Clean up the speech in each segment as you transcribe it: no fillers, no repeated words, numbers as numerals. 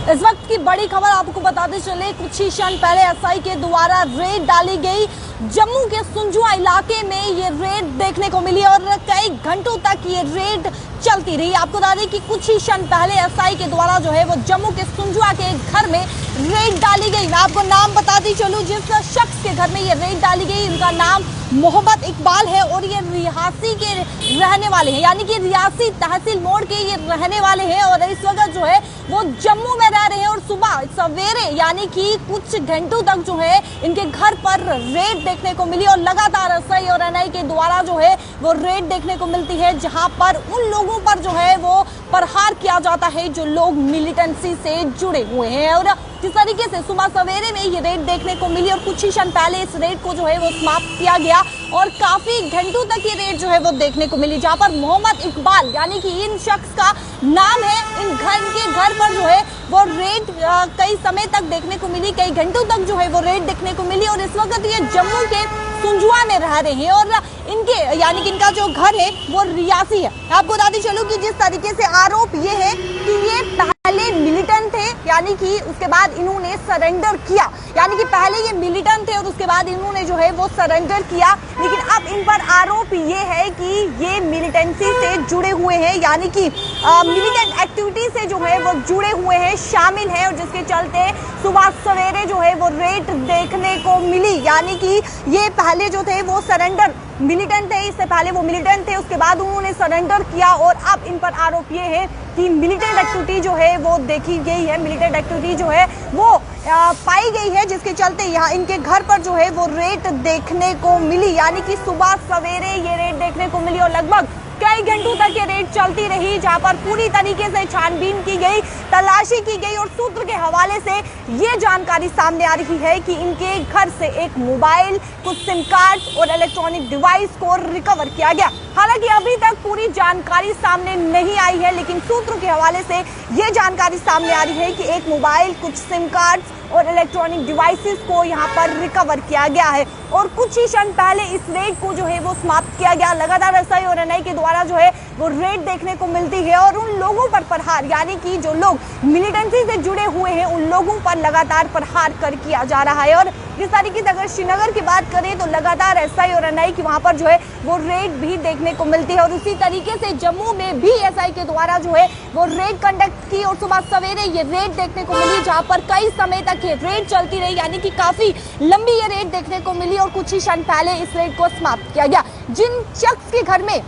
इस वक्त की बड़ी खबर आपको बताते चले, कुछ ही क्षण पहले एसआई के द्वारा रेड डाली गई। जम्मू के सुंजुआ इलाके में ये रेड देखने को मिली और कई घंटों तक ये रेड चलती रही। आपको बता दें कि कुछ ही क्षण पहले एसआई के द्वारा जो है वो जम्मू के सुंजुआ के घर में रेड डाली गई। मैं आपको नाम बताती चलूं, जिस शख्स के घर में ये रेड डाली गई उनका नाम मोहम्मद इकबाल है और ये रियासी के रहने वाले हैं, यानी कि रियासी तहसील मोड़ के ये रहने वाले हैं और इस वक्त जो है वो जम्मू में रह रहे हैं। और सुबह सवेरे यानी कि कुछ घंटों तक जो है इनके घर पर रेड देखने को मिली और लगातार एसआई और एनआई के द्वारा जो है वो रेड देखने को मिलती है, जहां पर उन लोगों पर जो है वो प्रहार किया जाता है जो लोग मिलिटेंसी से जुड़े हुए हैं। और जिस तरीके से सुबह सवेरे में ये रेड देखने को मिली और कुछ ही क्षण पहले इस रेड को जो है वो समाप्त किया गया और काफी घंटों तक ये रेड जो है वो देखने को मिली, जहां पर मोहम्मद इकबाल यानी कि इन शख्स का नाम है। इन घर पर जो है वो रेड कई समय तक देखने को मिली, कई घंटों तक जो है वो रेड देखने को मिली और इस वक्त ये जम्मू के सुंजुआ में रह रहे हैं और इनके यानी कि इनका जो घर है वो रियासी है। आपको बताती चलूं कि जिस तरीके से आरोप ये है कि ये पहले मिलिटेंट थे, यानी कि उसके बाद इन्होंने सरेंडर किया, यानी कि पहले ये मिलिटेंट थे और उसके बाद इन्होंने जो है वो सरेंडर किया। लेकिन अब इन पर आरोप ये है कि ये मिलिटेंसी से जुड़े हुए हैं, यानी कि मिलिटेंट एक्टिविटी से जो है वो जुड़े हुए हैं, शामिल हैं और जिसके चलते सुबह सवेरे जो है वो रेड देखने को मिली। यानी कि ये पहले जो थे वो सरेंडर मिलिटेंट थे, इससे पहले वो मिलिटेंट थे, उसके बाद उन्होंने सरेंडर किया और अब इन पर आरोप ये है कि मिलिटेंट एक्टिविटी जो है वो देखी गई है, मिलिटेंट एक्टिविटी जो है वो पाई गई है, जिसके चलते यहाँ इनके घर पर जो है वो रेड देखने को मिली। यानी कि सुबह सवेरे ये रेड देखने को मिली और लगभग कई घंटों तक ये रेड चलती रही, जहां पर पूरी तरीके से छानबीन की गई, तलाशी की गई और सूत्र के हवाले से ये जानकारी सामने आ रही है कि इनके घर से एक मोबाइल, कुछ सिम कार्ड और इलेक्ट्रॉनिक डिवाइस को रिकवर किया गया। हालांकि अभी तक पूरी जानकारी सामने नहीं आई है, लेकिन सूत्रों के हवाले से ये जानकारी सामने आ रही है कि एक मोबाइल, कुछ सिम कार्ड और इलेक्ट्रॉनिक डिवाइसेस को यहाँ पर रिकवर किया गया है और कुछ ही क्षण पहले इस रेड को जो है वो समाप्त किया गया। लगातार एसआई और एनआई के द्वारा जो है वो रेड देखने को मिलती है और उन लोगों पर प्रहार, यानी कि जो लोग मिलिटेंसी से जुड़े हुए हैं उन लोगों पर लगातार प्रहार किया जा रहा है। और जिस तरीके से अगर श्रीनगर की बात करें तो लगातार एसआई और एनआई की वहां पर जो है वो रेड भी देखने को मिलती है और उसी तरीके से जम्मू में भी एसआई के द्वारा जो है वो रेड कंडक्ट की और सुबह सवेरे ये रेड देखने को मिली, जहां पर कई समय तक ये रेड चलती रही, यानी कि काफी लंबी ये रेड देखने को मिली और कुछ ही क्षण पहले इस रेड को समाप्त किया गया। जिन शख्स के घर में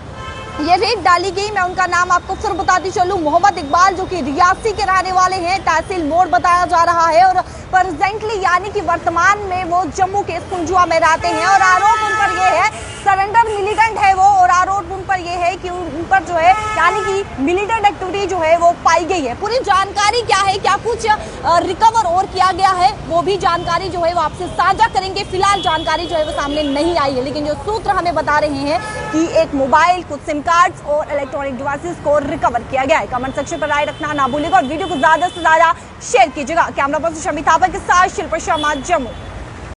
ये रेड डाली गई, मैं उनका नाम आपको फिर बताती चलूं, मोहम्मद इकबाल, जो कि रियासी के रहने वाले हैं, तहसील मोड़ बताया जा रहा है और प्रेजेंटली यानी कि वर्तमान में वो जम्मू के सुंजुआ में रहते हैं और आरोप उन पर यह है सरेंडर मिलिटेंट है वो और आरोप उन पर यह है कि उन पर जो है यानी कि मिलिटेंट एक्टिविटी जो है वो पाई गई है। पूरी जानकारी क्या है, क्या कुछ रिकवर और किया गया है, वो भी जानकारी जो है वो आपसे साझा करेंगे। फिलहाल जानकारी जो है वो सामने नहीं आई है, लेकिन जो सूत्र हमें बता रहे हैं कि एक मोबाइल, कुछ सिम कार्ड्स और इलेक्ट्रॉनिक डिवाइसेस को रिकवर किया गया है। कमेंट सेक्शन पर राय रखना ना भूलिएगा और वीडियो को ज्यादा से ज्यादा शेयर कीजिएगा। कैमरा पर्सन शमी थापा के साथ शिल्पा शर्मा, जम्मू।